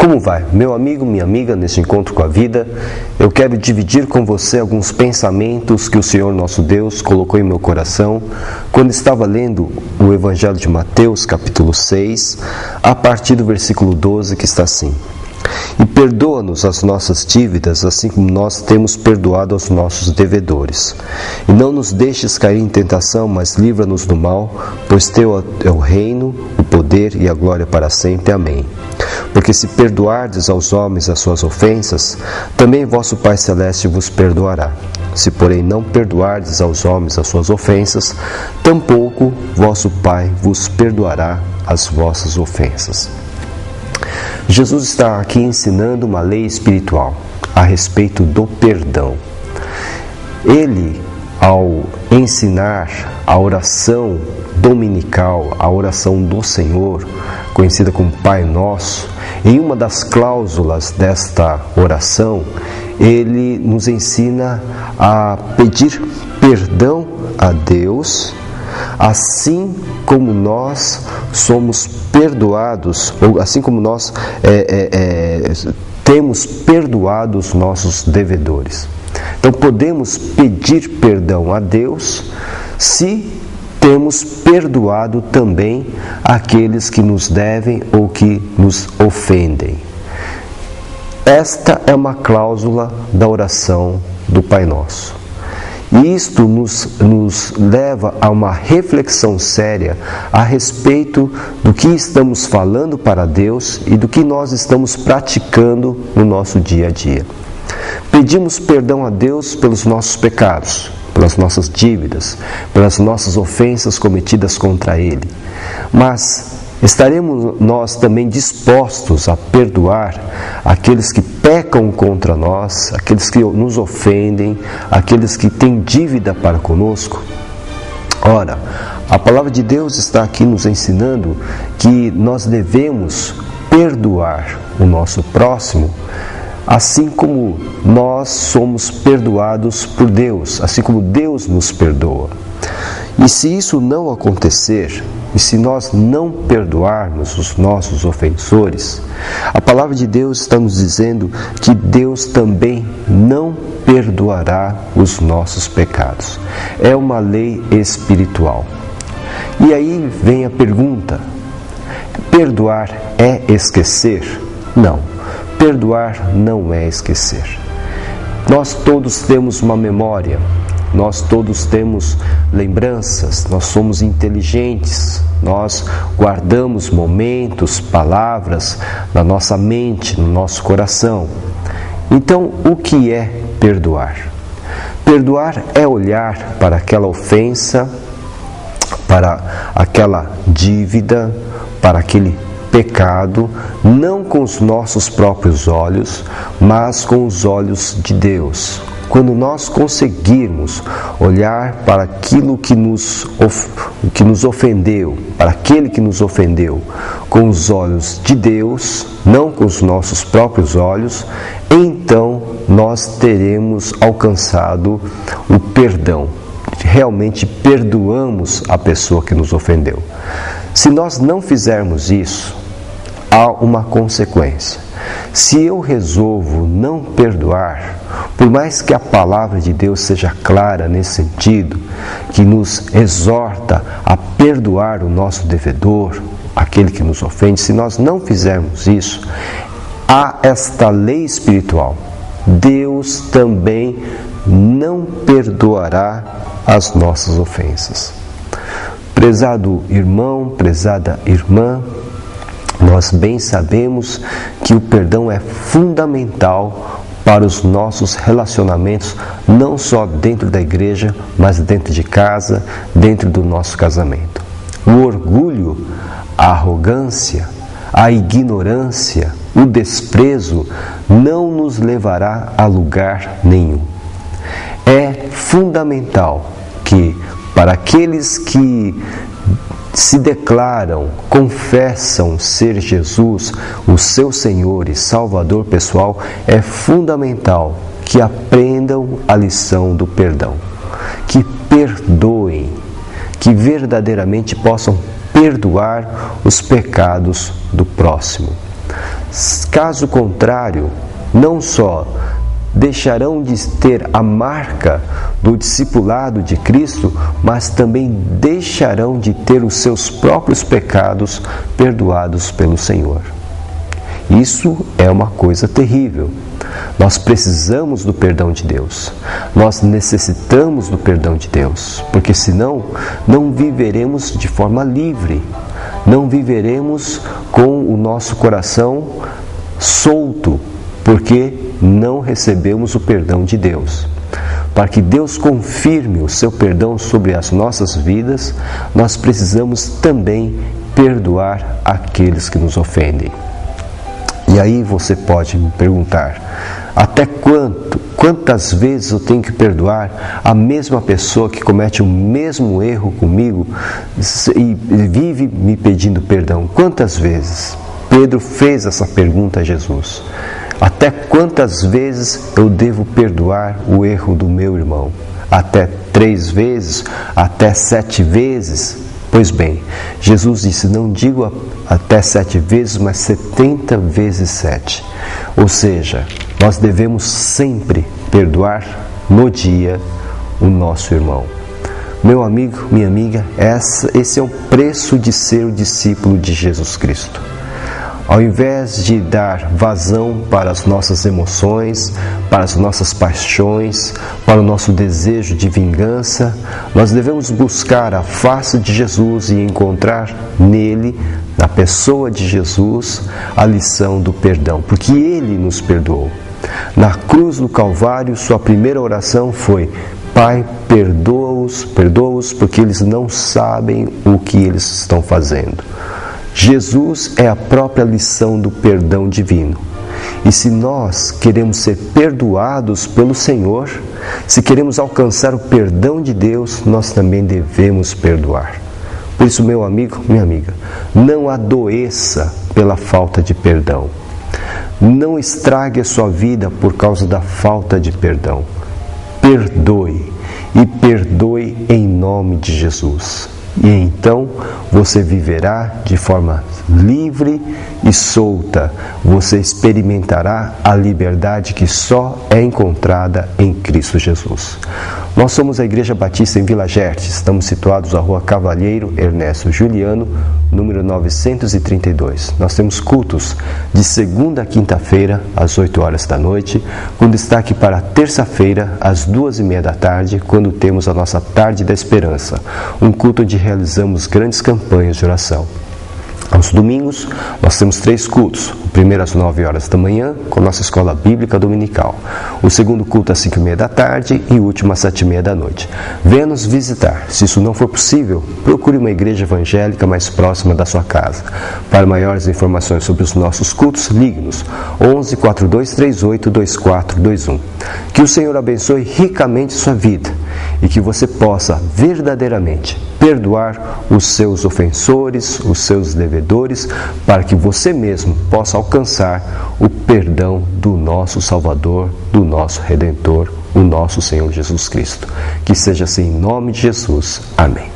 Como vai? Meu amigo, minha amiga, nesse encontro com a vida, eu quero dividir com você alguns pensamentos que o Senhor nosso Deus colocou em meu coração quando estava lendo o Evangelho de Mateus, capítulo 6, a partir do versículo 12, que está assim: E perdoa-nos as nossas dívidas, assim como nós temos perdoado aos nossos devedores. E não nos deixes cair em tentação, mas livra-nos do mal, pois teu é o reino, o poder e a glória para sempre. Amém. Porque se perdoardes aos homens as suas ofensas, também vosso Pai Celeste vos perdoará. Se, porém, não perdoardes aos homens as suas ofensas, tampouco vosso Pai vos perdoará as vossas ofensas. Jesus está aqui ensinando uma lei espiritual a respeito do perdão. Ele, ao ensinar a oração dominical, a oração do Senhor, conhecida como Pai Nosso, em uma das cláusulas desta oração, ele nos ensina a pedir perdão a Deus, assim como nós somos perdoados, ou assim como nós temos perdoado os nossos devedores. Então podemos pedir perdão a Deus se temos perdoado também aqueles que nos devem ou que nos ofendem. Esta é uma cláusula da oração do Pai Nosso. E isto nos leva a uma reflexão séria a respeito do que estamos falando para Deus e do que nós estamos praticando no nosso dia a dia. Pedimos perdão a Deus pelos nossos pecados, pelas nossas dívidas, pelas nossas ofensas cometidas contra Ele. Mas estaremos nós também dispostos a perdoar aqueles que pecam contra nós, aqueles que nos ofendem, aqueles que têm dívida para conosco? Ora, a palavra de Deus está aqui nos ensinando que nós devemos perdoar o nosso próximo, assim como nós somos perdoados por Deus, assim como Deus nos perdoa. E se isso não acontecer, e se nós não perdoarmos os nossos ofensores, a palavra de Deus está nos dizendo que Deus também não perdoará os nossos pecados. É uma lei espiritual. E aí vem a pergunta: perdoar é esquecer? Não, perdoar não é esquecer. Nós todos temos uma memória. Nós todos temos lembranças, nós somos inteligentes, nós guardamos momentos, palavras na nossa mente, no nosso coração. Então, o que é perdoar? Perdoar é olhar para aquela ofensa, para aquela dívida, para aquele pecado, não com os nossos próprios olhos, mas com os olhos de Deus. Quando nós conseguirmos olhar para aquilo que nos ofendeu, para aquele que nos ofendeu, com os olhos de Deus, não com os nossos próprios olhos, então nós teremos alcançado o perdão. Realmente perdoamos a pessoa que nos ofendeu. Se nós não fizermos isso, há uma consequência. Se eu resolvo não perdoar, por mais que a palavra de Deus seja clara nesse sentido, que nos exorta a perdoar o nosso devedor, aquele que nos ofende, se nós não fizermos isso, há esta lei espiritual. Deus também não perdoará as nossas ofensas. Prezado irmão, prezada irmã, nós bem sabemos que o perdão é fundamental para os nossos relacionamentos, não só dentro da igreja, mas dentro de casa, dentro do nosso casamento. O orgulho, a arrogância, a ignorância, o desprezo não nos levará a lugar nenhum. É fundamental que, para aqueles que se declaram, confessam ser Jesus o seu Senhor e Salvador pessoal, é fundamental que aprendam a lição do perdão, que perdoem, que verdadeiramente possam perdoar os pecados do próximo. Caso contrário, não só deixarão de ter a marca do discipulado de Cristo, mas também deixarão de ter os seus próprios pecados perdoados pelo Senhor. Isso é uma coisa terrível. Nós precisamos do perdão de Deus. Nós necessitamos do perdão de Deus, porque senão não viveremos de forma livre. Não viveremos com o nosso coração solto, porque não recebemos o perdão de Deus. Para que Deus confirme o seu perdão sobre as nossas vidas, nós precisamos também perdoar aqueles que nos ofendem. E aí você pode me perguntar, até quantas vezes eu tenho que perdoar a mesma pessoa que comete o mesmo erro comigo e vive me pedindo perdão? Quantas vezes? Pedro fez essa pergunta a Jesus. Até quantas vezes eu devo perdoar o erro do meu irmão? Até 3 vezes? Até 7 vezes? Pois bem, Jesus disse, não digo até 7 vezes, mas 70 vezes 7. Ou seja, nós devemos sempre perdoar no dia o nosso irmão. Meu amigo, minha amiga, esse é o preço de ser o discípulo de Jesus Cristo. Ao invés de dar vazão para as nossas emoções, para as nossas paixões, para o nosso desejo de vingança, nós devemos buscar a face de Jesus e encontrar nele, na pessoa de Jesus, a lição do perdão, porque ele nos perdoou. Na cruz do Calvário, sua primeira oração foi: Pai, perdoa-os, porque eles não sabem o que eles estão fazendo. Jesus é a própria lição do perdão divino. E se nós queremos ser perdoados pelo Senhor, se queremos alcançar o perdão de Deus, nós também devemos perdoar. Por isso, meu amigo, minha amiga, não adoeça pela falta de perdão. Não estrague a sua vida por causa da falta de perdão. Perdoe, e perdoe em nome de Jesus. E então você viverá de forma livre e solta. Você experimentará a liberdade que só é encontrada em Cristo Jesus. Nós somos a Igreja Batista em Vila Gertes. Estamos situados na Rua Cavalheiro Ernesto Juliano, número 932. Nós temos cultos de segunda a quinta-feira, às 8 horas da noite, com destaque para terça-feira, às 2:30 da tarde, quando temos a nossa Tarde da Esperança, um culto onde realizamos grandes campanhas de oração. Aos domingos, nós temos 3 cultos. O primeiro às 9 horas da manhã, com a nossa escola bíblica dominical. O segundo culto às 5:30 da tarde e o último às 7:30 da noite. Venha nos visitar. Se isso não for possível, procure uma igreja evangélica mais próxima da sua casa. Para maiores informações sobre os nossos cultos, ligue-nos 11 4238 2421. Que o Senhor abençoe ricamente sua vida e que você possa verdadeiramente perdoar os seus ofensores, os seus devedores, para que você mesmo possa alcançar o perdão do nosso Salvador, do nosso Redentor, o nosso Senhor Jesus Cristo. Que seja assim em nome de Jesus. Amém.